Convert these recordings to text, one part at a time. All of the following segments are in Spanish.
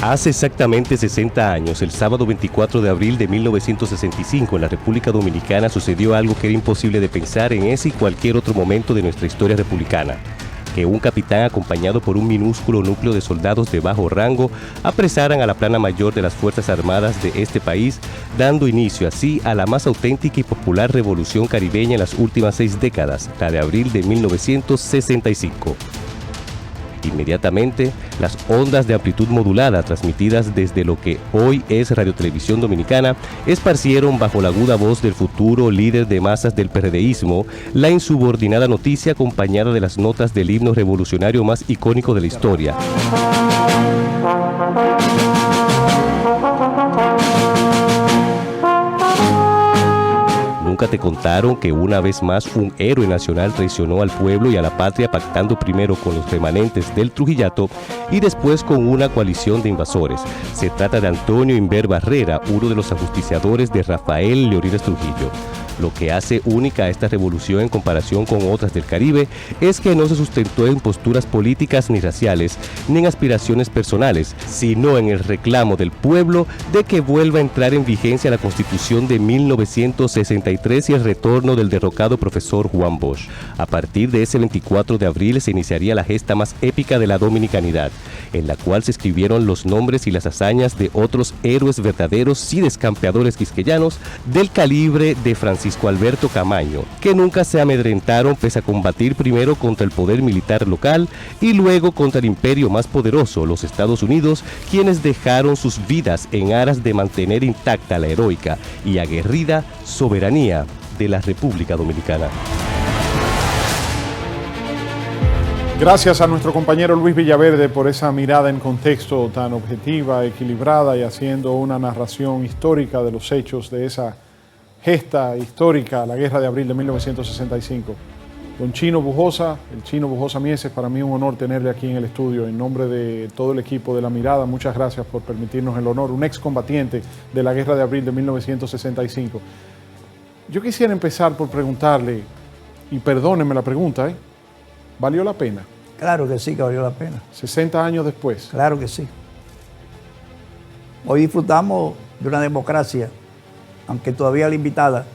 Hace exactamente 60 años, el sábado 24 de abril de 1965, en la República Dominicana sucedió algo que era imposible de pensar en ese y cualquier otro momento de nuestra historia republicana. Que un capitán acompañado por un minúsculo núcleo de soldados de bajo rango apresaran a la plana mayor de las Fuerzas Armadas de este país, dando inicio así a la más auténtica y popular revolución caribeña en las últimas 6 décadas, la de abril de 1965. Inmediatamente, las ondas de amplitud modulada transmitidas desde lo que hoy es Radio Televisión Dominicana esparcieron bajo la aguda voz del futuro líder de masas del PRDismo la insubordinada noticia acompañada de las notas del himno revolucionario más icónico de la historia. ¿Nunca te contaron que una vez más un héroe nacional traicionó al pueblo y a la patria pactando primero con los remanentes del Trujillato y después con una coalición de invasores? Se trata de Antonio Inver Barrera, uno de los ajusticiadores de Rafael Leónidas Trujillo. Lo que hace única a esta revolución en comparación con otras del Caribe es que no se sustentó en posturas políticas ni raciales, ni en aspiraciones personales, sino en el reclamo del pueblo de que vuelva a entrar en vigencia la Constitución de 1963 y el retorno del derrocado profesor Juan Bosch. A partir de ese 24 de abril se iniciaría la gesta más épica de la dominicanidad, en la cual se escribieron los nombres y las hazañas de otros héroes verdaderos y descampeadores quisqueyanos del calibre de Francisco Alberto Camaño, que nunca se amedrentaron pese a combatir primero contra el poder militar local y luego contra el imperio más poderoso, los Estados Unidos, quienes dejaron sus vidas en aras de mantener intacta la heroica y aguerrida soberanía de la República Dominicana. Gracias a nuestro compañero Luis Villaverde por esa mirada en contexto tan objetiva, equilibrada y haciendo una narración histórica de los hechos de esa gesta histórica, la Guerra de Abril de 1965. Don Chino Bujosa, el Chino Bujosa Mieses, para mí es un honor tenerle aquí en el estudio. En nombre de todo el equipo de La Mirada, muchas gracias por permitirnos el honor. Un excombatiente de la Guerra de Abril de 1965. Yo quisiera empezar por preguntarle, y perdónenme la pregunta, ¿valió la pena? Claro que sí, que valió la pena. 60 años después. Claro que sí. Hoy disfrutamos de una democracia, aunque todavía limitada,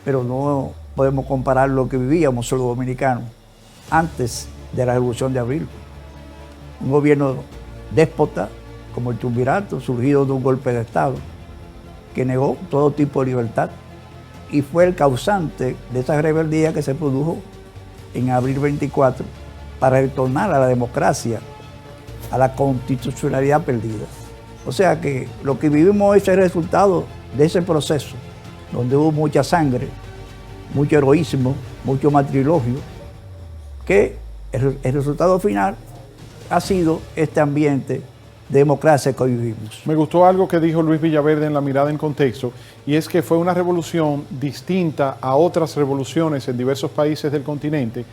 pero no podemos comparar lo que vivíamos los dominicanos antes de la Revolución de Abril. Un gobierno déspota como el Triunvirato, surgido de un golpe de Estado, que negó todo tipo de libertad y fue el causante de esa rebeldía que se produjo en abril 24 para retornar a la democracia, a la constitucionalidad perdida. O sea que lo que vivimos hoy es el resultado de ese proceso, donde hubo mucha sangre, mucho heroísmo, mucho martirilogio, que el resultado final ha sido este ambiente de democracia que hoy vivimos. Me gustó algo que dijo Luis Villaverde en La Mirada en Contexto, y es que fue una revolución distinta a otras revoluciones en diversos países del continente,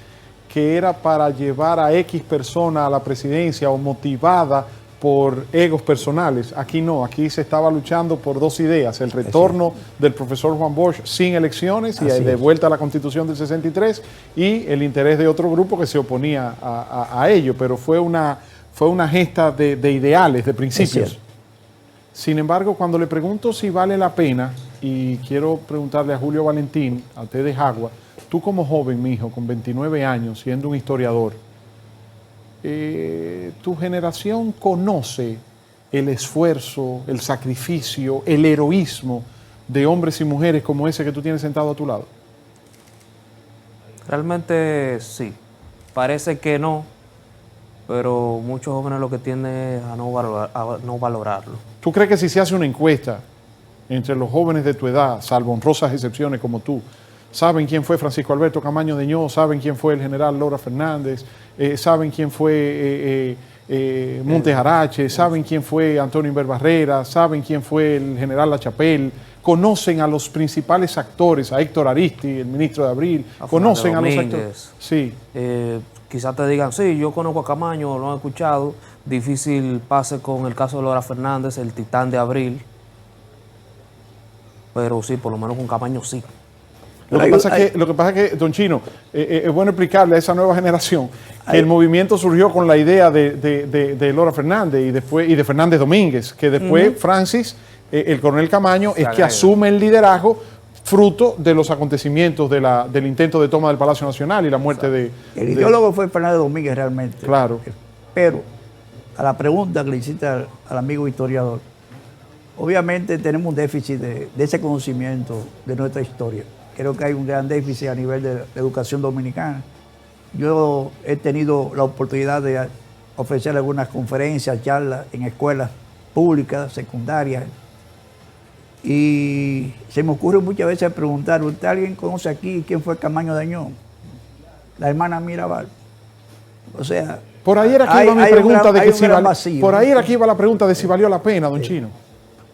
que era para llevar a X persona a la presidencia o motivada por egos personales. Aquí no, aquí se estaba luchando por dos ideas: el retorno del profesor Juan Bosch sin elecciones y de vuelta a la Constitución del 63, y el interés de otro grupo que se oponía a ello, pero fue una gesta de ideales, de principios. Sin embargo, cuando le pregunto si vale la pena, y quiero preguntarle a Julio Valentín, a usted de Jagua, tú como joven, mijo, con 29 años, siendo un historiador, tu generación conoce el esfuerzo, el sacrificio, el heroísmo de hombres y mujeres como ese que tú tienes sentado a tu lado. Realmente sí. Parece que no, pero muchos jóvenes lo que tienden es a no valorarlo. ¿Tú crees que si se hace una encuesta entre los jóvenes de tu edad, salvo honrosas excepciones como tú, saben quién fue Francisco Alberto Camaño Deñó, saben quién fue el general Lora Fernández, saben quién fue Montes Arache, saben quién fue Antonio Inver Barrera, saben quién fue el general La Chapelle, conocen a los principales actores, a Héctor Aristi, el ministro de Abril, conocen a los actores? Sí. Quizás te digan, sí, yo conozco a Camaño, lo han escuchado. Difícil pase con el caso de Lora Fernández, el titán de Abril. Pero sí, por lo menos con Camaño sí. Lo que pasa es que, don Chino, es bueno explicarle a esa nueva generación que el movimiento surgió con la idea de Lora Fernández y de Fernández Domínguez, que después Francis, el coronel Camaño, es que asume el liderazgo fruto de los acontecimientos del intento de toma del Palacio Nacional y la muerte de... El ideólogo fue Fernández Domínguez realmente. Claro. Pero a la pregunta que le hiciste al amigo historiador, obviamente tenemos un déficit de ese conocimiento de nuestra historia. Creo que hay un gran déficit a nivel de la educación dominicana. Yo he tenido la oportunidad de ofrecer algunas conferencias, charlas en escuelas públicas, secundarias, y se me ocurre muchas veces preguntar, ¿usted alguien conoce aquí quién fue Camaño Dañón? La hermana Mirabal. O sea, por ahí era que iba mi pregunta de que la pregunta de si valió la pena, don Chino.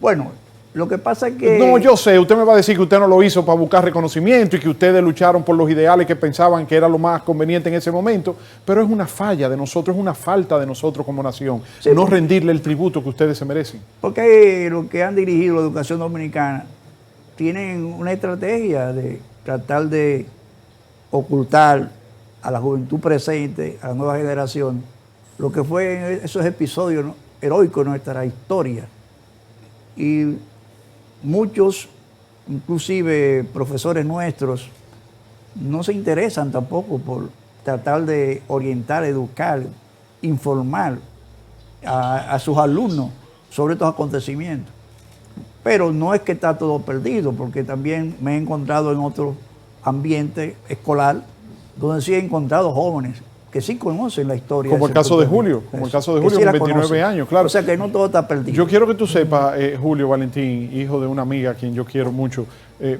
Bueno, lo que pasa es que... No, yo sé, usted me va a decir que usted no lo hizo para buscar reconocimiento y que ustedes lucharon por los ideales que pensaban que era lo más conveniente en ese momento, pero es una falla de nosotros, es una falta de nosotros como nación, sí, no rendirle el tributo que ustedes se merecen. Porque los que han dirigido la educación dominicana tienen una estrategia de tratar de ocultar a la juventud presente, a la nueva generación, lo que fue esos episodios, ¿no?, heroicos de nuestra historia. Y muchos, inclusive profesores nuestros, no se interesan tampoco por tratar de orientar, educar, informar a sus alumnos sobre estos acontecimientos. Pero no es que está todo perdido, porque también me he encontrado en otro ambiente escolar donde sí he encontrado jóvenes que sí conocen la historia. Como el caso de Julio, con 29 años, claro. O sea que no todo está perdido. Yo quiero que tú sepas, Julio Valentín, hijo de una amiga a quien yo quiero mucho,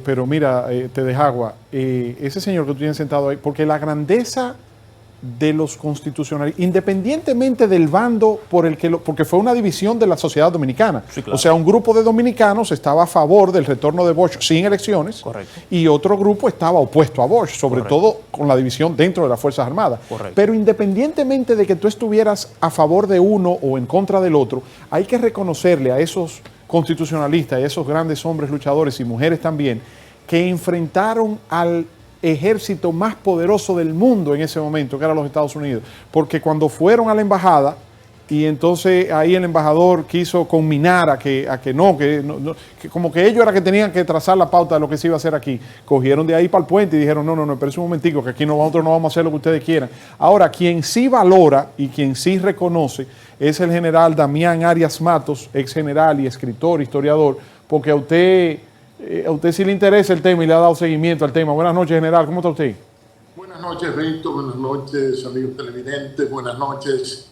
pero mira, te dejagua, ese señor que tú tienes sentado ahí, porque la grandeza de los constitucionalistas, independientemente del bando por el que porque fue una división de la sociedad dominicana. Sí, claro. O sea, un grupo de dominicanos estaba a favor del retorno de Bosch sin elecciones. Correcto. Y otro grupo estaba opuesto a Bosch, sobre Correcto. Todo con la división dentro de las Fuerzas Armadas. Correcto. Pero independientemente de que tú estuvieras a favor de uno o en contra del otro, hay que reconocerle a esos constitucionalistas y a esos grandes hombres luchadores y mujeres también, que enfrentaron al ejército más poderoso del mundo en ese momento, que era los Estados Unidos, porque cuando fueron a la embajada y entonces ahí el embajador quiso conminar a que como que ellos eran que tenían que trazar la pauta de lo que se iba a hacer aquí, cogieron de ahí para el puente y dijeron no, espérense un momentico, que aquí nosotros no vamos a hacer lo que ustedes quieran. Ahora, quien sí valora y quien sí reconoce es el general Damián Arias Matos, ex general y escritor, historiador, porque a usted sí le interesa el tema y le ha dado seguimiento al tema. Buenas noches, general. ¿Cómo está usted? Buenas noches, Víctor. Buenas noches, amigos televidentes. Buenas noches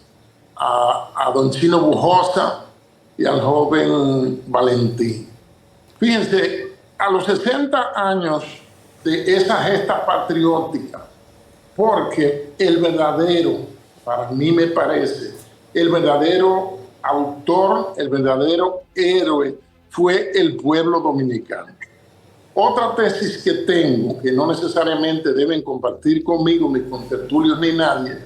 a don Chino Bujosa y al joven Valentín. Fíjense, a los 60 años de esa gesta patriótica, porque el verdadero, para mí me parece, el verdadero autor, el verdadero héroe, fue el pueblo dominicano. Otra tesis que tengo, que no necesariamente deben compartir conmigo mis contertulios ni nadie,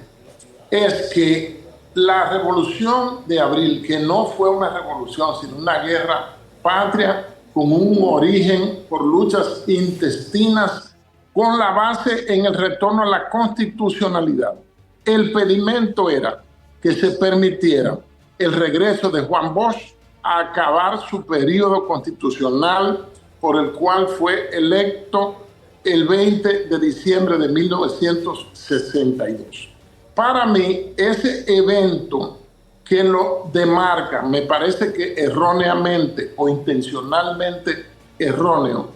es que la revolución de abril, que no fue una revolución, sino una guerra patria con un origen por luchas intestinas, con la base en el retorno a la constitucionalidad. El pedimento era que se permitiera el regreso de Juan Bosch a acabar su periodo constitucional por el cual fue electo el 20 de diciembre de 1962. Para mí, ese evento que lo demarca, me parece que erróneamente o intencionalmente erróneo,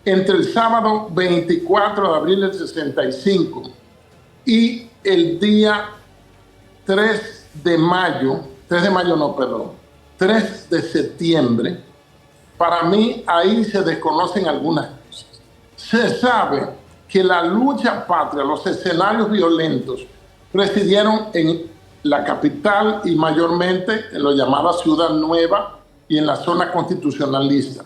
entre el sábado 24 de abril del 65 y el día 3 de septiembre, para mí ahí se desconocen algunas cosas. Se sabe que la lucha patria, los escenarios violentos, residieron en la capital y mayormente en lo llamada Ciudad Nueva y en la zona constitucionalista.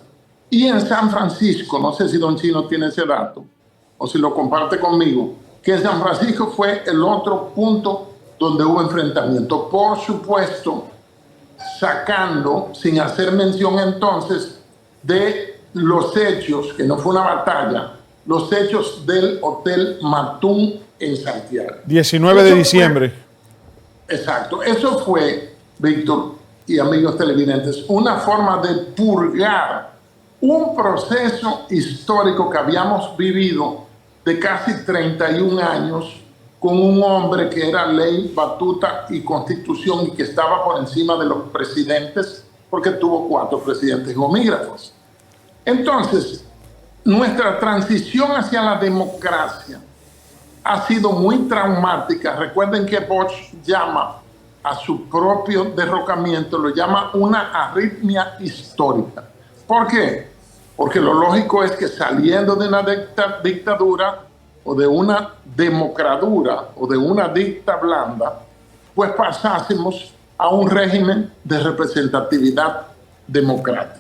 Y en San Francisco, no sé si don Chino tiene ese dato o si lo comparte conmigo, que en San Francisco fue el otro punto donde hubo enfrentamiento. Por supuesto, sacando, sin hacer mención entonces, de los hechos, que no fue una batalla, los hechos del Hotel Matún en Santiago. 19 de diciembre. Exacto. Eso fue, Víctor y amigos televidentes, una forma de purgar un proceso histórico que habíamos vivido de casi 31 años con un hombre que era ley, batuta y constitución y que estaba por encima de los presidentes porque tuvo 4 presidentes gomígrafos. Entonces, nuestra transición hacia la democracia ha sido muy traumática. Recuerden que Bosch llama a su propio derrocamiento, lo llama una arritmia histórica. ¿Por qué? Porque lo lógico es que saliendo de una dictadura o de una democradura o de una dicta blanda, pues pasásemos a un régimen de representatividad democrática.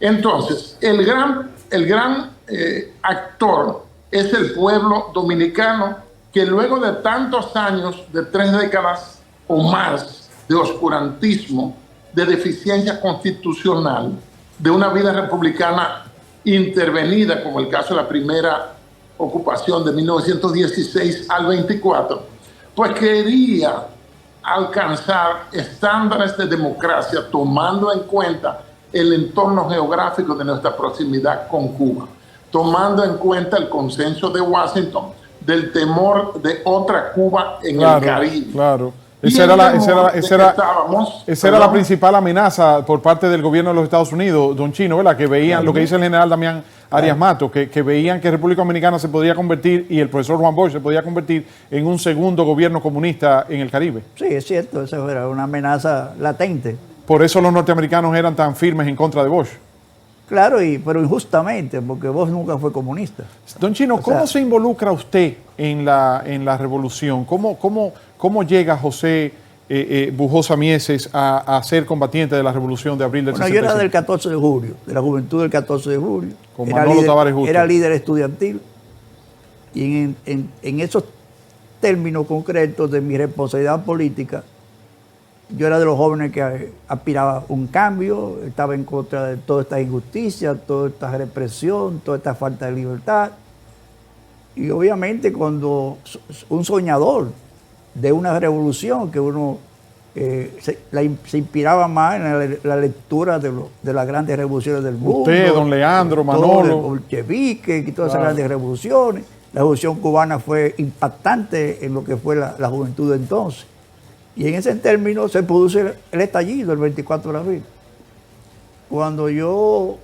Entonces, el gran actor es el pueblo dominicano, que luego de tantos años, de 3 décadas o más de oscurantismo, de deficiencia constitucional, de una vida republicana intervenida, como el caso de la primera ocupación de 1916 al 24, pues quería alcanzar estándares de democracia tomando en cuenta el entorno geográfico de nuestra proximidad con Cuba, tomando en cuenta el consenso de Washington del temor de otra Cuba en el Caribe. Claro. Esa era la principal amenaza por parte del gobierno de los Estados Unidos, don Chino, ¿verdad? Que veían, lo que dice el general Damián Arias Mato, que veían que República Dominicana se podía convertir, y el profesor Juan Bosch se podía convertir en un segundo gobierno comunista en el Caribe. Sí, es cierto, esa era una amenaza latente. Por eso los norteamericanos eran tan firmes en contra de Bosch. Claro, pero injustamente, porque Bosch nunca fue comunista. Don Chino, ¿cómo se involucra usted en la revolución? ¿Cómo llega José Bujosa Mieses a ser combatiente de la revolución de abril del 65? Yo era del 14 de julio, de la juventud del 14 de julio. Con Manolo Tavares Justo. Era líder estudiantil. Y en esos términos concretos de mi responsabilidad política, yo era de los jóvenes que aspiraba a un cambio, estaba en contra de toda esta injusticia, toda esta represión, toda esta falta de libertad. Y obviamente cuando un soñador de una revolución, que uno se inspiraba más en la lectura de las grandes revoluciones del mundo. Usted, don Leandro, Manolo. Bolchevique y todas esas grandes revoluciones. La revolución cubana fue impactante en lo que fue la juventud de entonces. Y en ese término se produce el estallido el 24 de abril. Cuando yo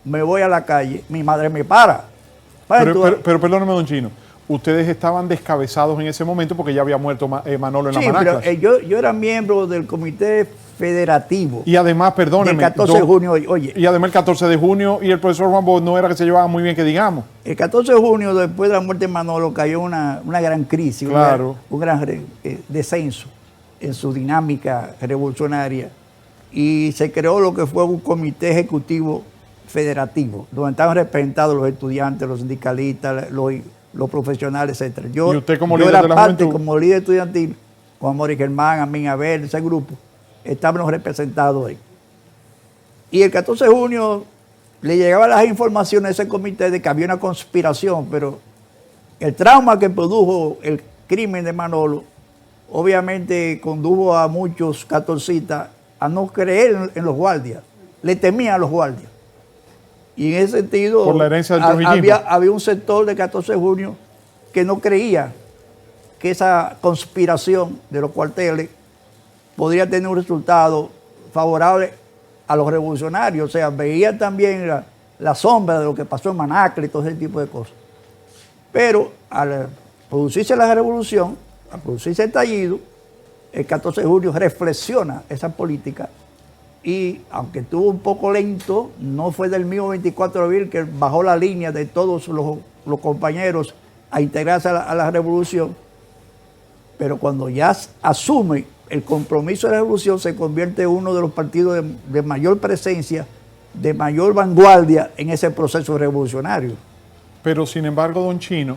me voy a la calle, mi madre me para. Pero perdóneme, don Chino, ustedes estaban descabezados en ese momento porque ya había muerto Manolo en la Manaclas. Pero yo era miembro del comité federativo. Y además, perdóneme. El 14 de junio, oye. Y además el 14 de junio y el profesor Juan Bosch no era que se llevaban muy bien, que digamos. El 14 de junio, después de la muerte de Manolo, cayó una gran crisis, claro, un gran descenso en su dinámica revolucionaria. Y se creó lo que fue un comité ejecutivo federativo, donde estaban representados los estudiantes, los sindicalistas, los profesionales, etc. ¿Y usted como líder era de la parte, juventud? como líder estudiantil, Juan Mori Germán, Amin Abel, ese grupo, estábamos representados ahí. Y el 14 de junio le llegaban las informaciones a ese comité de que había una conspiración, pero el trauma que produjo el crimen de Manolo, obviamente condujo a muchos catorcistas a no creer en los guardias, le temían a los guardias. Y en ese sentido, por la herencia del trujillismo, había un sector del 14 de junio que no creía que esa conspiración de los cuarteles podría tener un resultado favorable a los revolucionarios. O sea, veía también la sombra de lo que pasó en Manacles y todo ese tipo de cosas. Pero al producirse la revolución, al producirse el estallido, el 14 de julio reflexiona esa política. Y aunque estuvo un poco lento, no fue del mismo 24 de abril que bajó la línea de todos los compañeros a integrarse a la revolución, pero cuando ya asume el compromiso de la revolución, se convierte en uno de los partidos de mayor presencia, de mayor vanguardia en ese proceso revolucionario. Pero sin embargo, don Chino,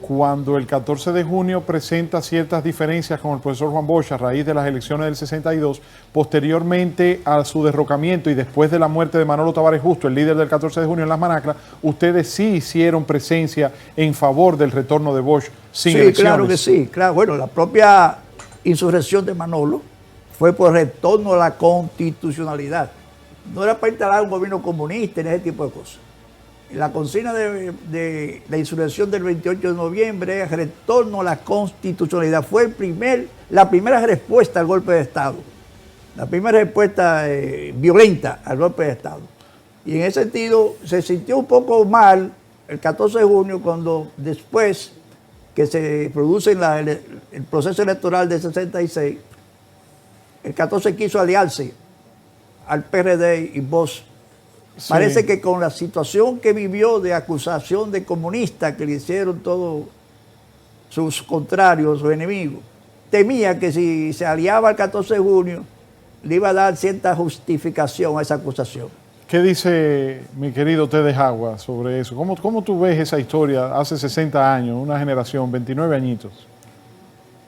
cuando el 14 de junio presenta ciertas diferencias con el profesor Juan Bosch a raíz de las elecciones del 62, posteriormente a su derrocamiento y después de la muerte de Manolo Tavares Justo, el líder del 14 de junio en Las Manaclas, ustedes sí hicieron presencia en favor del retorno de Bosch sin elecciones. Sí, claro que sí. Claro. Bueno, la propia insurrección de Manolo fue por retorno a la constitucionalidad. No era para instalar un gobierno comunista ni ese tipo de cosas. La consigna de la insurrección del 28 de noviembre es retorno a la constitucionalidad. Fue la primera respuesta al golpe de Estado. La primera respuesta violenta al golpe de Estado. Y en ese sentido se sintió un poco mal el 14 de junio cuando después que se produce el proceso electoral de 66, el 14 quiso aliarse al PRD y Bosch. Sí. Parece que con la situación que vivió de acusación de comunista que le hicieron todos sus contrarios, sus enemigos, temía que si se aliaba el 14 de junio le iba a dar cierta justificación a esa acusación. ¿Qué dice mi querido Tedes Agua sobre eso? ¿Cómo tú ves esa historia hace 60 años, una generación, 29 añitos?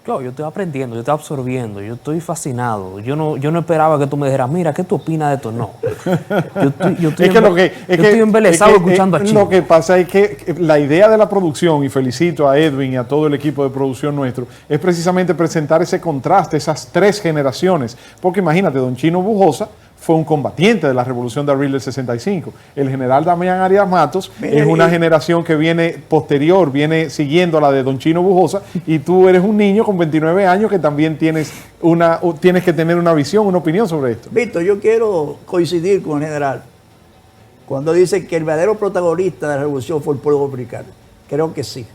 Claro, yo estoy aprendiendo, yo estoy absorbiendo, yo estoy fascinado. Yo no esperaba que tú me dijeras, mira, ¿qué tú opinas de esto? No. Yo estoy embelesado escuchando a Chico. Lo que pasa es que la idea de la producción, y felicito a Edwin y a todo el equipo de producción nuestro, es precisamente presentar ese contraste, esas tres generaciones. Porque imagínate, don Chino Bujosa fue un combatiente de la Revolución de Abril del 65. El general Damián Arias Matos es una generación que viene posterior, viene siguiendo a la de don Chino Bujosa, y tú eres un niño con 29 años que también tienes que tener una visión, una opinión sobre esto. Víctor, yo quiero coincidir con el general cuando dice que el verdadero protagonista de la revolución fue el pueblo dominicano. Creo que sí.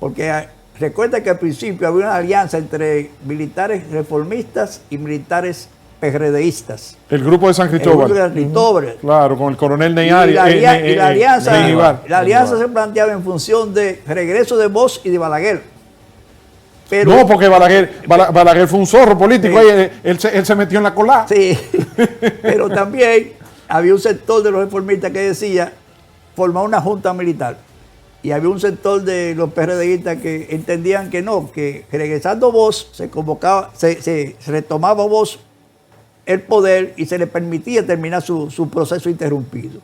Porque recuerda que al principio había una alianza entre militares reformistas y militares PRDistas. El grupo de San Cristóbal. El grupo de San Cristóbal. Claro, con el coronel Neyari. La alianza se planteaba en función de regreso de Bosch y de Balaguer. Pero, no, porque Balaguer fue un zorro político, sí. él se metió en la cola. Sí, pero también había un sector de los reformistas que decía formar una junta militar. Y había un sector de los PRDistas que entendían que no, que regresando Bosch se retomaba Bosch el poder y se le permitía terminar su proceso interrumpido.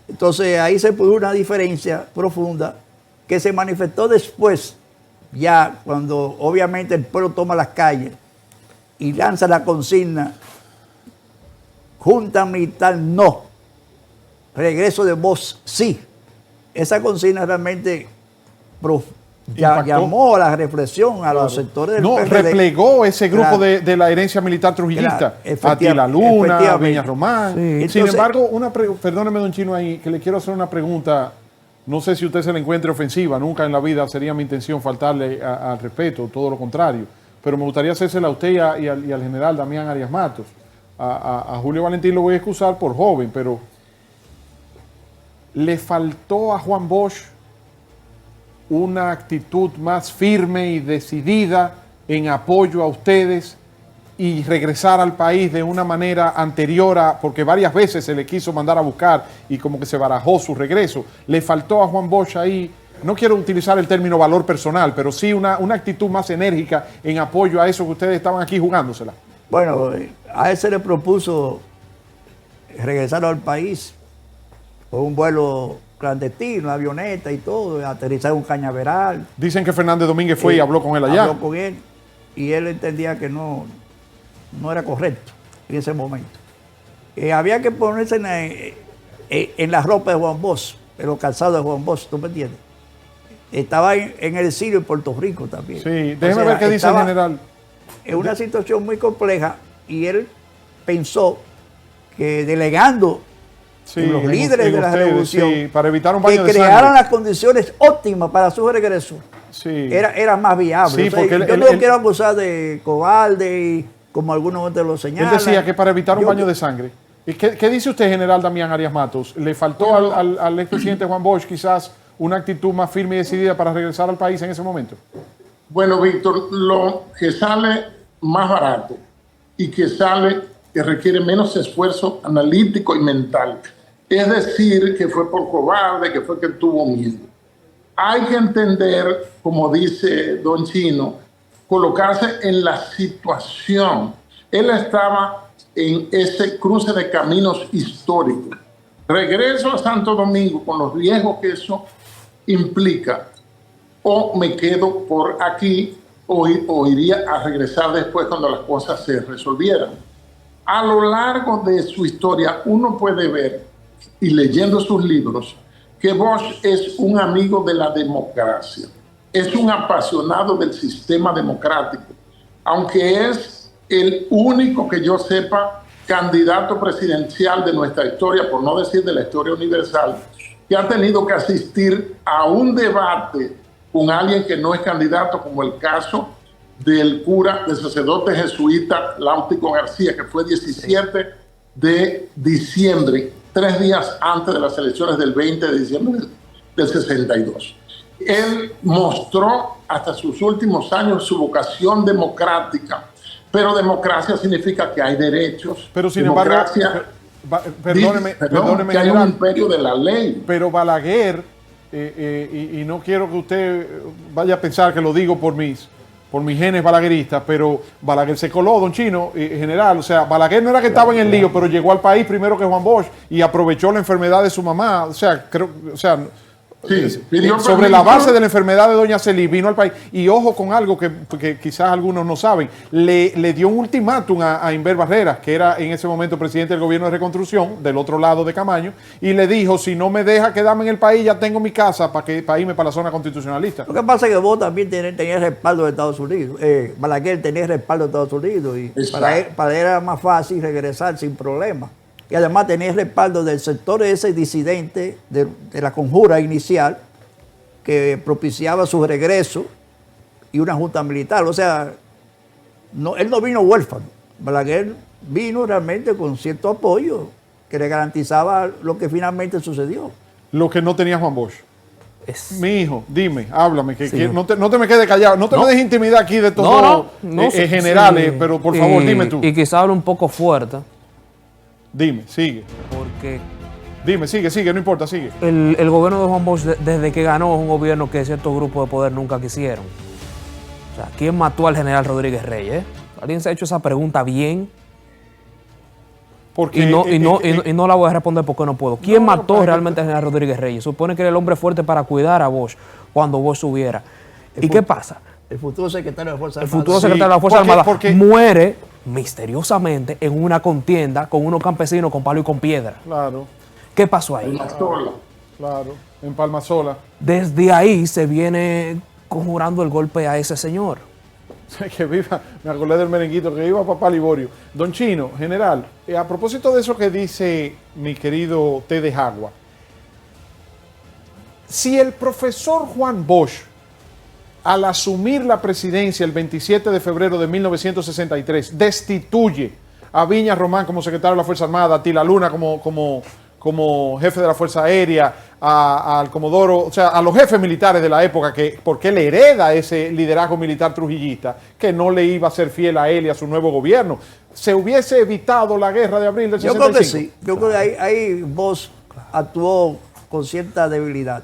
Entonces ahí se produjo una diferencia profunda que se manifestó después, ya cuando obviamente el pueblo toma las calles y lanza la consigna, junta militar no, regreso de Bosch sí. Esa consigna realmente llamó a la reflexión a los sectores del PRD. Replegó ese grupo de la herencia militar trujillista. Atila Luna, Viña Román. Sí. Entonces, sin embargo, perdóneme, don Chino, ahí, que le quiero hacer una pregunta. No sé si usted se la encuentre ofensiva. Nunca en la vida sería mi intención faltarle al respeto, todo lo contrario. Pero me gustaría hacérsela a usted y al general Damián Arias Matos. A Julio Valentín lo voy a excusar por joven, pero ¿le faltó a Juan Bosch una actitud más firme y decidida en apoyo a ustedes y regresar al país de una manera anterior porque varias veces se le quiso mandar a buscar y como que se barajó su regreso? ¿Le faltó a Juan Bosch ahí, no quiero utilizar el término valor personal, pero sí una actitud más enérgica en apoyo a eso que ustedes estaban aquí jugándosela? Bueno, a él se le propuso regresar al país con un vuelo clandestino, avioneta y todo, aterrizar un cañaveral. Dicen que Fernández Domínguez fue y habló con él allá. Habló con él y él entendía que no era correcto en ese momento. Había que ponerse en la ropa de Juan Bosch, en los calzados de Juan Bosch, ¿tú me entiendes? Estaba en el exilio en Puerto Rico también. Sí, déjeme ver qué dice el general. Es una situación muy compleja y él pensó que delegando los líderes de la revolución, para evitar un baño de que crearan las condiciones óptimas para su regreso, era más viable. Sí, porque yo no quiero acusar de cobarde, y como algunos otros lo señalan. Él decía que para evitar un baño de sangre. ¿Qué dice usted, general Damián Arias Matos? ¿Le faltó al expresidente Juan Bosch quizás una actitud más firme y decidida para regresar al país en ese momento? Bueno, Víctor, lo que sale más barato y que requiere menos esfuerzo analítico y mental, es decir, que fue por cobarde, que fue que tuvo miedo. hay que entender, como dice Don Chino, colocarse en la situación. Él estaba en ese cruce de caminos históricos. Regreso a Santo Domingo con los riesgos que eso implica, o me quedo por aquí o iría a regresar después cuando las cosas se resolvieran. A lo largo de su historia uno puede ver, y leyendo sus libros, que Bosch es un amigo de la democracia, es un apasionado del sistema democrático, aunque es el único que yo sepa candidato presidencial de nuestra historia, por no decir de la historia universal, que ha tenido que asistir a un debate con alguien que no es candidato, como el caso del cura, del sacerdote jesuita Láutico García, que fue 17 de diciembre, 3 días antes de las elecciones del 20 de diciembre del 62. Él mostró hasta sus últimos años su vocación democrática, pero democracia significa que hay derechos. Pero sin democracia, embargo, perdóneme, que hay un imperio de la ley. Pero Balaguer, y no quiero que usted vaya a pensar que lo digo por mis genes balagueristas, pero Balaguer se coló, don Chino, general. O sea, Balaguer no era que estaba en el lío, pero llegó al país primero que Juan Bosch y aprovechó la enfermedad de su mamá. O sea, sí, sobre la base de la enfermedad de doña Celí vino al país. Y ojo con algo que quizás algunos no saben, le dio un ultimátum a Inver Barreras, que era en ese momento presidente del gobierno de reconstrucción del otro lado de Camaño, y le dijo: si no me deja quedarme en el país, ya tengo mi casa para irme para la zona constitucionalista. Lo que pasa es que vos también tenías respaldo de Estados Unidos. Balaguer tenía respaldo de Estados Unidos y para él era más fácil regresar sin problema. Y además tenía el respaldo del sector ese disidente de la conjura inicial que propiciaba su regreso y una junta militar. O sea, él no vino huérfano. Balaguer vino realmente con cierto apoyo que le garantizaba lo que finalmente sucedió. Lo que no tenía Juan Bosch. Mi hijo, dime, háblame, que no te me quedes callado, no te me dejes intimidar aquí de todos generales, pero por favor, dime tú. Y quizá hable un poco fuerte. Dime, sigue. Porque... Dime, sigue, no importa, sigue. El gobierno de Juan Bosch, desde que ganó, es un gobierno que ciertos grupos de poder nunca quisieron. O sea, ¿quién mató al general Rodríguez Reyes? ¿Alguien se ha hecho esa pregunta bien? Porque, y no la voy a responder porque no puedo. ¿Quién mató realmente al general Rodríguez Reyes? Supone que era el hombre fuerte para cuidar a Bosch cuando Bosch subiera. ¿Y qué pasa? El futuro secretario de la Fuerza Armada. El futuro secretario de la Fuerza Armada muere misteriosamente en una contienda con unos campesinos con palo y con piedra. Claro. ¿Qué pasó ahí? Claro, en Palmasola. Desde ahí se viene conjurando el golpe a ese señor. Que viva, me acordé del merenguito, que viva papá Liborio. Don Chino, general, a propósito de eso que dice mi querido T. de Jagua, si el profesor Juan Bosch, al asumir la presidencia el 27 de febrero de 1963, destituye a Viña Román como secretario de la Fuerza Armada, a Tila Luna como jefe de la Fuerza Aérea, al Comodoro, o sea, a los jefes militares de la época, porque él hereda ese liderazgo militar trujillista, que no le iba a ser fiel a él y a su nuevo gobierno. ¿Se hubiese evitado la guerra de abril del 65? Yo creo que sí. Yo creo que ahí Bosch actuó con cierta debilidad.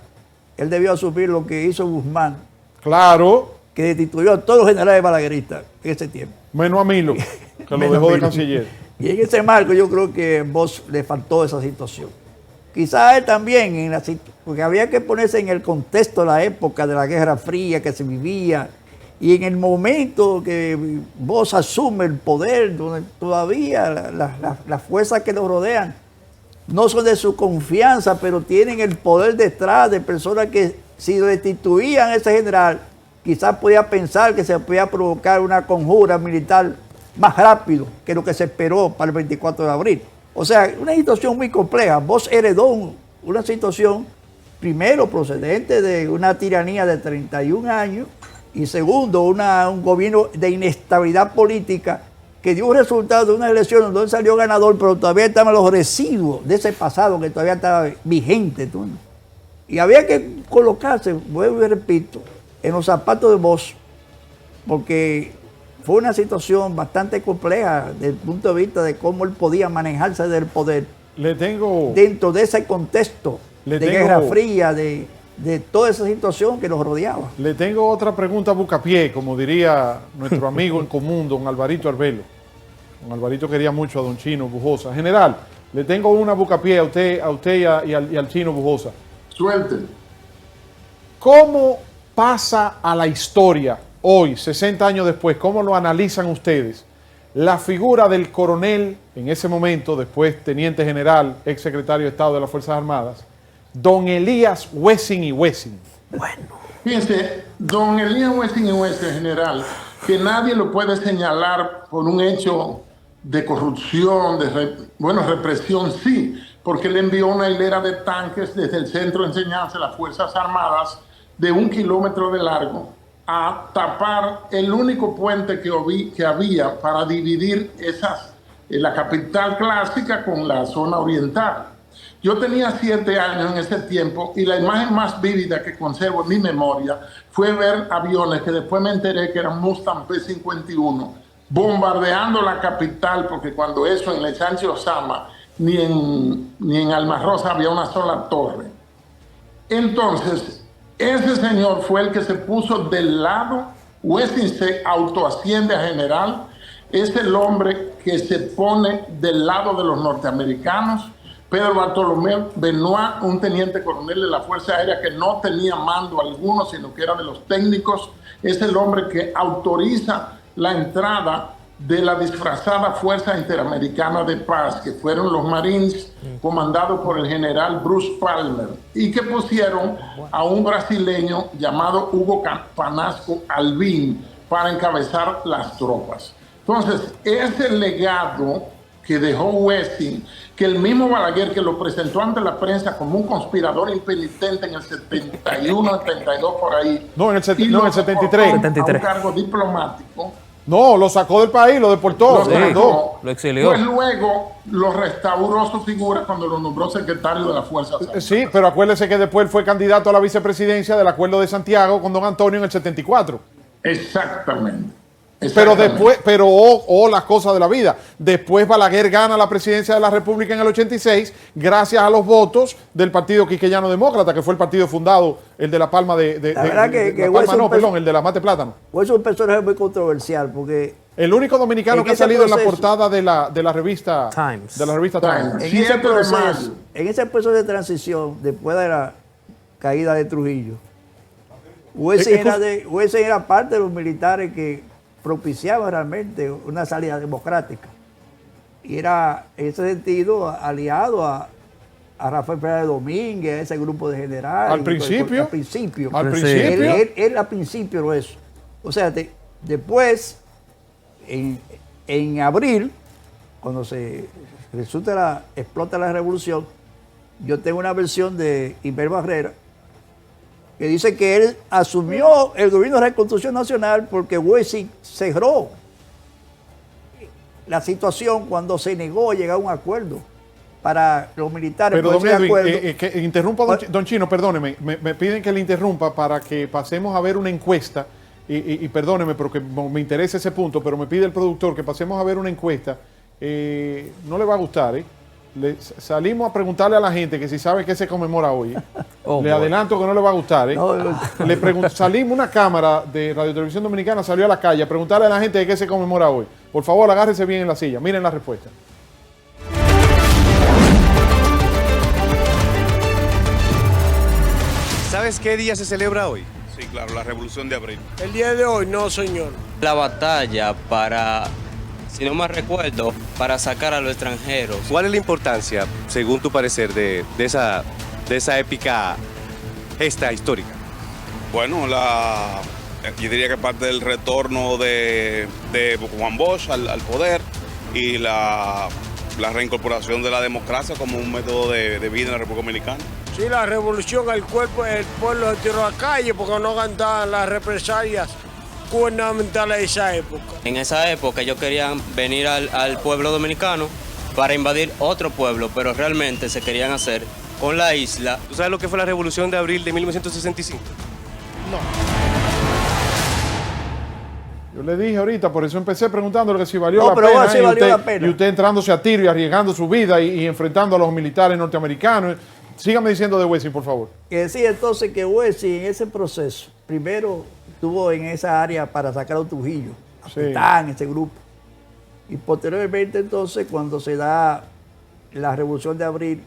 Él debió asumir lo que hizo Guzmán. Claro. Que destituyó a todos los generales balagueristas en ese tiempo. Menos a Milo, que lo dejó de canciller. Y en ese marco yo creo que Bosch le faltó esa situación. Quizás él también, porque había que ponerse en el contexto de la época de la Guerra Fría que se vivía, y en el momento que Bosch asume el poder, donde todavía las fuerzas que lo rodean no son de su confianza, pero tienen el poder detrás de personas que, si destituían a ese general, quizás podía pensar que se podía provocar una conjura militar más rápido que lo que se esperó para el 24 de abril. O sea, una situación muy compleja. Bosch heredó una situación, primero, procedente de una tiranía de 31 años, y segundo, un gobierno de inestabilidad política que dio un resultado de una elección donde él salió ganador, pero todavía estaban los residuos de ese pasado que todavía estaba vigente. Y había que colocarse, vuelvo y repito, en los zapatos de Bosch, porque fue una situación bastante compleja desde el punto de vista de cómo él podía manejarse del poder. Dentro de ese contexto de Guerra Fría, de de toda esa situación que nos rodeaba. Le tengo otra pregunta a Bucapié, como diría nuestro amigo en común, don Alvarito Arbelo. Don Alvarito quería mucho a don Chino Bujosa. General, le tengo una Bucapié a usted y al Chino Bujosa. Suerte. ¿Cómo pasa a la historia hoy, 60 años después? ¿Cómo lo analizan ustedes? La figura del coronel, en ese momento, después teniente general, ex secretario de Estado de las Fuerzas Armadas, don Elías Wessing y Wessing. Bueno. Fíjense, don Elías Wessing y Wessing, general, que nadie lo puede señalar por un hecho de corrupción, represión sí, porque le envió una hilera de tanques desde el centro de enseñanza de las Fuerzas Armadas de 1 kilómetro de largo a tapar el único puente que había para dividir la capital clásica con la zona oriental. Yo tenía 7 años en ese tiempo y la imagen más vívida que conservo en mi memoria fue ver aviones que después me enteré que eran Mustang P-51 bombardeando la capital, porque cuando eso en el Sánchez Osama ni en Alma Rosa había una sola torre. Entonces, ese señor fue el que se puso del lado, Wessing se autoasciende a general, es el hombre que se pone del lado de los norteamericanos. Pedro Bartolomé Benoit, un teniente coronel de la Fuerza Aérea que no tenía mando alguno, sino que era de los técnicos, es el hombre que autoriza la entrada de la disfrazada Fuerza Interamericana de Paz, que fueron los Marines comandados por el general Bruce Palmer, y que pusieron a un brasileño llamado Hugo Panasco Albín para encabezar las tropas. Entonces, ese legado que dejó Wessing, que el mismo Balaguer, que lo presentó ante la prensa como un conspirador impenitente en el 71, 72, por ahí. No, en el 73. A un cargo diplomático. No, lo sacó del país, lo deportó. Lo exilió. Pues luego lo restauró su figura cuando lo nombró secretario de la Fuerza Armada. Sí, pero acuérdese que después fue candidato a la vicepresidencia del Acuerdo de Santiago con don Antonio en el 74. Exactamente. Pero después, las cosas de la vida. Después Balaguer gana la presidencia de la República en el 86 gracias a los votos del Partido Quisqueyano Demócrata, que fue el partido fundado, el de La Palma el de la Mate Plátano. Es un personaje muy controversial porque el único dominicano que ha salido en la portada de la revista Times. De la revista Times. En ese proceso de transición, después de la caída de Trujillo, Wessing era parte de los militares que propiciaba realmente una salida democrática. Y era, en ese sentido, aliado a Rafael Fernández Domínguez, a ese grupo de generales. Al principio. Él al principio lo es. O sea, después, en abril, cuando explota la revolución, yo tengo una versión de Inver Barrera, que dice que él asumió el gobierno de reconstrucción nacional porque Wessing cerró la situación cuando se negó a llegar a un acuerdo para los militares. Pero don Edwin, que interrumpa don Chino, perdóneme, me piden que le interrumpa para que pasemos a ver una encuesta, y perdóneme porque me interesa ese punto, pero me pide el productor que pasemos a ver una encuesta. No le va a gustar, salimos a preguntarle a la gente que si sabe qué se conmemora hoy. Le adelanto que no le va a gustar. Salimos, una cámara de Radio Televisión Dominicana salió a la calle a preguntarle a la gente de qué se conmemora hoy. Por favor, agárrese bien en la silla. Miren la respuesta. ¿Sabes qué día se celebra hoy? Sí, claro, la Revolución de Abril. El día de hoy no, señor. La batalla para, si no me recuerdo, para sacar a los extranjeros. ¿Cuál es la importancia, según tu parecer, de esa épica gesta histórica? Bueno, yo diría que parte del retorno de Juan Bosch al poder y la reincorporación de la democracia como un método de vida en la República Dominicana. Sí, la revolución, el pueblo se tiró a la calle porque no aguantaban las represalias gubernamentales de esa época. En esa época ellos querían venir al pueblo dominicano para invadir otro pueblo, pero realmente se querían hacer con la isla. ¿Tú sabes lo que fue la Revolución de Abril de 1965? No. Yo le dije ahorita, por eso empecé preguntándole que si valió la pena. Y usted entrándose a tiro y arriesgando su vida y enfrentando a los militares norteamericanos. sígame diciendo de Wessing, por favor. Que decía entonces que Wessing en ese proceso, primero estuvo en esa área para sacar a Trujillo, a en ese grupo. Y posteriormente entonces cuando se da la Revolución de Abril,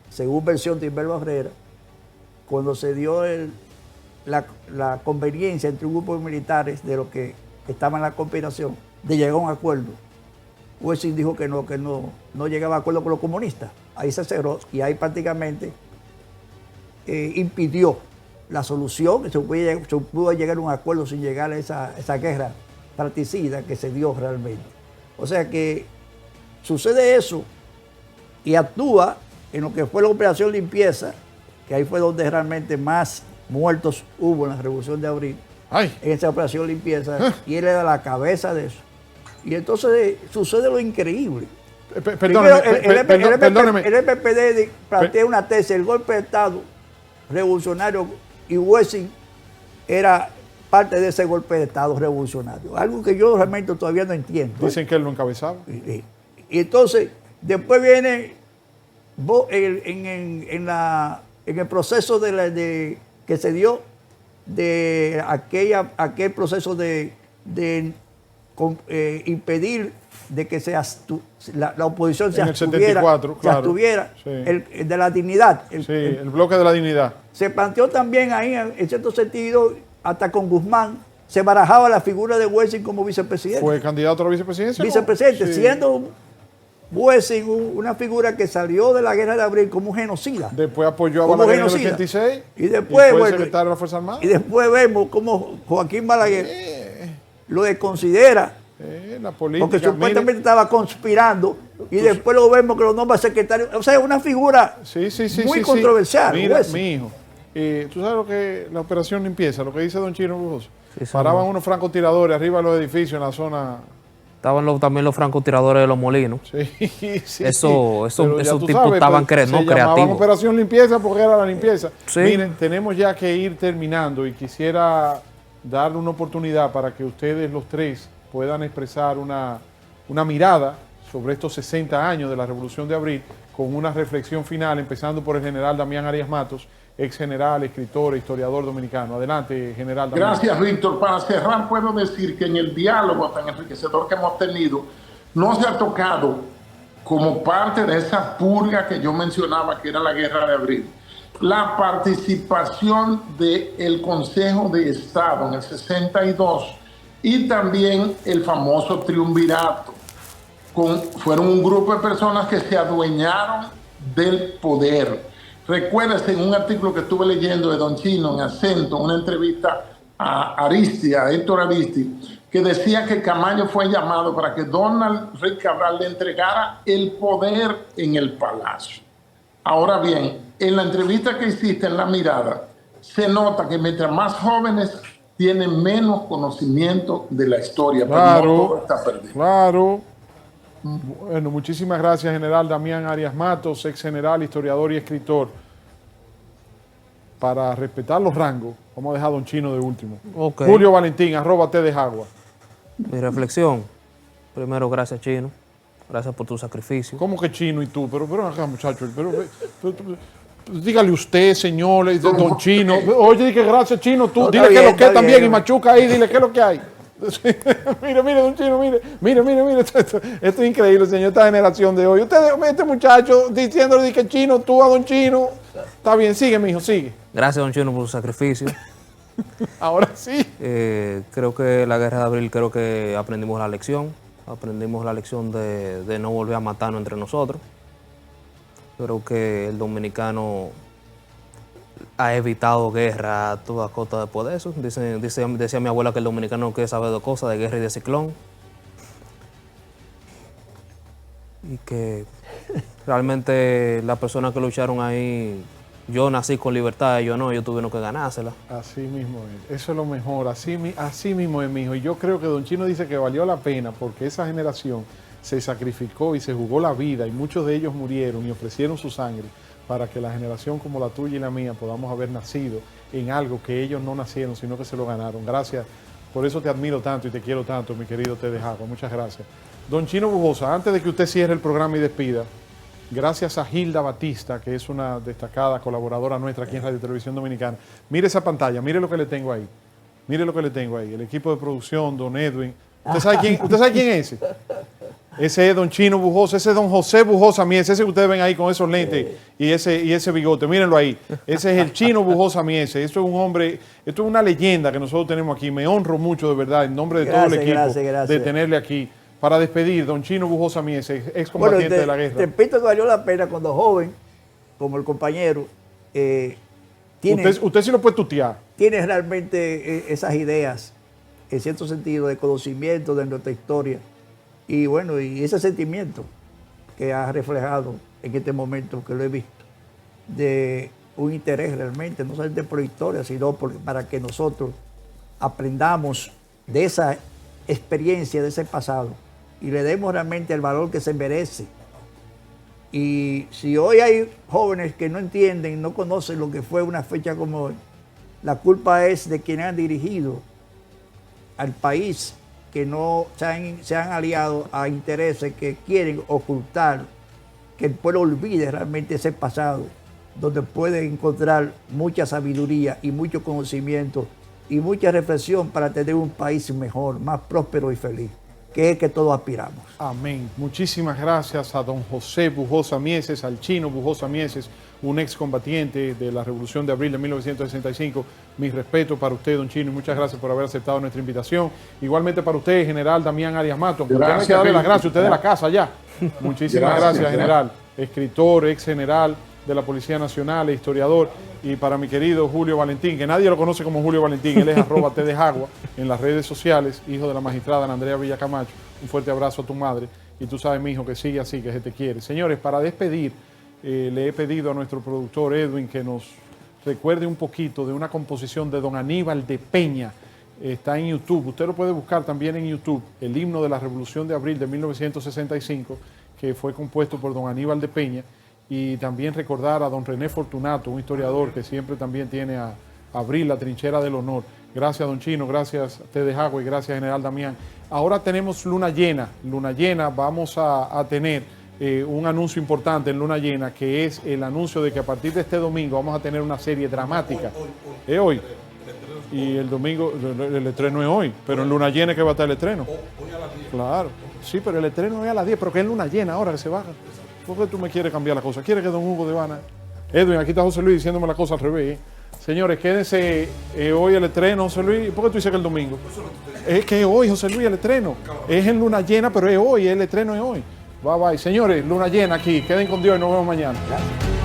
según versión de Inver Barrera, cuando se dio la conveniencia entre un grupo de militares de los que estaban en la conspiración, de llegar a un acuerdo, Wessing dijo que no llegaba a acuerdo con los comunistas. Ahí se cerró y ahí prácticamente impidió la solución, que se pudo llegar a un acuerdo sin llegar a esa guerra fratricida que se dio realmente. O sea que sucede eso y actúa en lo que fue la operación limpieza, que ahí fue donde realmente más muertos hubo en la Revolución de Abril, en esa operación limpieza, y él era la cabeza de eso. Y entonces sucede lo increíble. Perdóneme. El PPD plantea una tesis, el golpe de Estado revolucionario, y Wessing era parte de ese golpe de Estado revolucionario. Algo que yo realmente todavía no entiendo. Dicen que él lo encabezaba. Y entonces, después viene en el proceso que se dio de aquel proceso de impedir de que la oposición se abstuviera, sí. el de la dignidad. El bloque de la dignidad. Se planteó también ahí, en cierto sentido, hasta con Guzmán, se barajaba la figura de Wessing como vicepresidente. ¿Fue candidato a la vicepresidencia? Vicepresidente, Sí. Siendo Wessing una figura que salió de la Guerra de Abril como un genocida. Después apoyó a Balaguer en el 86 y después fue secretario de la Fuerza Armada. Y después vemos cómo Joaquín Balaguer lo desconsidera. La política, porque supuestamente estaba conspirando y después lo vemos que lo nombra secretario. O sea, una figura muy controversial. Mira, mi hijo, tú sabes lo que la operación limpieza, lo que dice don Chino Bujosa. Paraban unos francotiradores arriba de los edificios en la zona. Estaban también los francotiradores de los molinos. Sí. Esos tipos sabes, estaban no creativos. Operación limpieza porque era la limpieza. Sí. Miren, tenemos ya que ir terminando y quisiera darle una oportunidad para que ustedes los tres puedan expresar una mirada sobre estos 60 años de la Revolución de Abril con una reflexión final, empezando por el general Damián Arias Matos, ex general, escritor e historiador dominicano. Adelante, general Damián. Gracias, Víctor. Para cerrar, puedo decir que en el diálogo tan enriquecedor que hemos tenido, no se ha tocado como parte de esa purga que yo mencionaba, que era la Guerra de Abril, la participación del Consejo de Estado en el 62 y también el famoso triunvirato. Fueron un grupo de personas que se adueñaron del poder. Recuérdese en un artículo que estuve leyendo de don Chino en Acento, una entrevista a Héctor Aristi, que decía que Camaño fue llamado para que Donald Rick Cabral le entregara el poder en el palacio. Ahora bien, en la entrevista que hiciste en La Mirada, se nota que mientras más jóvenes tienen menos conocimiento de la historia, claro, pero no todo está perdido. Claro. Bueno, muchísimas gracias, general Damián Arias Matos, ex general, historiador y escritor. Para respetar los rangos, vamos a dejar a don Chino de último. Okay. Julio Valentín, @tdejagua. Mi reflexión. Primero, gracias, Chino. Gracias por tu sacrificio. ¿Cómo que Chino y tú? Pero acá, muchachos. Pero, dígale usted, señor, don Chino. Oye, dile que gracias, Chino, tú. Dile que lo que también y machuca ahí, dile qué es lo que hay. Mire, don Chino, mire. Esto es increíble, señor, esta generación de hoy. Este muchacho diciéndole que Chino, tú a don Chino. Está bien, sigue, mijo, sigue. Gracias, don Chino, por su sacrificio. Ahora sí. Creo que la Guerra de Abril, creo que aprendimos la lección. Aprendimos la lección de no volver a matarnos entre nosotros. Creo que el dominicano ha evitado guerra a toda costa después de eso. Decía mi abuela que el dominicano no quiere saber de cosas, de guerra y de ciclón. Y que realmente las personas que lucharon ahí, yo nací con libertad, ellos no, ellos tuvieron que ganársela. Así mismo es, eso es lo mejor, así mismo es, mijo. Y yo creo que don Chino dice que valió la pena porque esa generación se sacrificó y se jugó la vida y muchos de ellos murieron y ofrecieron su sangre para que la generación como la tuya y la mía podamos haber nacido en algo que ellos no nacieron, sino que se lo ganaron. Gracias, por eso te admiro tanto y te quiero tanto, mi querido TDJagua. Muchas gracias. Don Chino Bujosa, antes de que usted cierre el programa y despida, gracias a Hilda Batista, que es una destacada colaboradora nuestra aquí en Radio Televisión Dominicana. Mire esa pantalla, mire lo que le tengo ahí. Mire lo que le tengo ahí. El equipo de producción, don Edwin. ¿Usted sabe quién es ese? Ese es don Chino Bujosa, ese es don José Bujosa Mies, ese que ustedes ven ahí con esos lentes y ese bigote, mírenlo ahí. Ese es el Chino Bujosa Mies. Esto es un hombre, esto es una leyenda que nosotros tenemos aquí. Me honro mucho, de verdad, en nombre de todo el equipo, de tenerle aquí. Para despedir, don Chino Bujosa Mies, excombatiente de la guerra. Repito que valió la pena cuando joven, como el compañero, usted sí lo puede tutear. Tiene realmente esas ideas, en cierto sentido, de conocimiento de nuestra historia. Y bueno, y ese sentimiento que ha reflejado en este momento que lo he visto, de un interés realmente, no solamente por la historia, sino para que nosotros aprendamos de esa experiencia, de ese pasado, y le demos realmente el valor que se merece. Y si hoy hay jóvenes que no entienden, no conocen lo que fue una fecha como hoy, la culpa es de quienes han dirigido al país, que no se han aliado a intereses que quieren ocultar, que el pueblo olvide realmente ese pasado, donde puede encontrar mucha sabiduría y mucho conocimiento y mucha reflexión para tener un país mejor, más próspero y feliz, que es que todos aspiramos. Amén. Muchísimas gracias a don José Bujosa Mieses, al Chino Bujosa Mieses, un excombatiente de la Revolución de Abril de 1965. Mi respeto para usted, don Chino, y muchas gracias por haber aceptado nuestra invitación. Igualmente para usted, general Damián Arias Mato. Usted no hay que darle las gracias, usted de la casa ya. Muchísimas gracias, general. Escritor, ex general de la Policía Nacional, historiador. Y para mi querido Julio Valentín, que nadie lo conoce como Julio Valentín, él es @tdejagua en las redes sociales, hijo de la magistrada Ana Andrea Villacamacho. Un fuerte abrazo a tu madre. Y tú sabes, mi hijo, que sigue así, que se te quiere. Señores, para despedir, le he pedido a nuestro productor Edwin que nos recuerde un poquito de una composición de don Aníbal de Peña. Está en YouTube, usted lo puede buscar también en YouTube, el himno de la Revolución de Abril de 1965, que fue compuesto por don Aníbal de Peña, y también recordar a don René Fortunato, un historiador que siempre también tiene a Abril, la trinchera del honor. Gracias, don Chino, gracias Tedejagua y gracias, general Damián. Ahora tenemos luna llena, vamos a tener un anuncio importante en luna llena, que es el anuncio de que a partir de este domingo vamos a tener una serie dramática. Hoy. Y el domingo, el estreno es hoy, pero en luna llena que va a estar el estreno. Hoy a las 10. Claro, sí, pero el estreno es a las 10, pero que es luna llena ahora que se baja. ¿Por qué tú me quieres cambiar la cosa? ¿Quieres que don Hugo Devana? Edwin, aquí está José Luis diciéndome la cosa al revés. Señores, quédense hoy el estreno, José Luis. ¿Por qué tú dices que el domingo? Es que hoy, José Luis, el estreno. Es en luna llena, pero es hoy, el estreno es hoy. Bye, bye. Señores, luna llena aquí. Queden con Dios y nos vemos mañana. Gracias.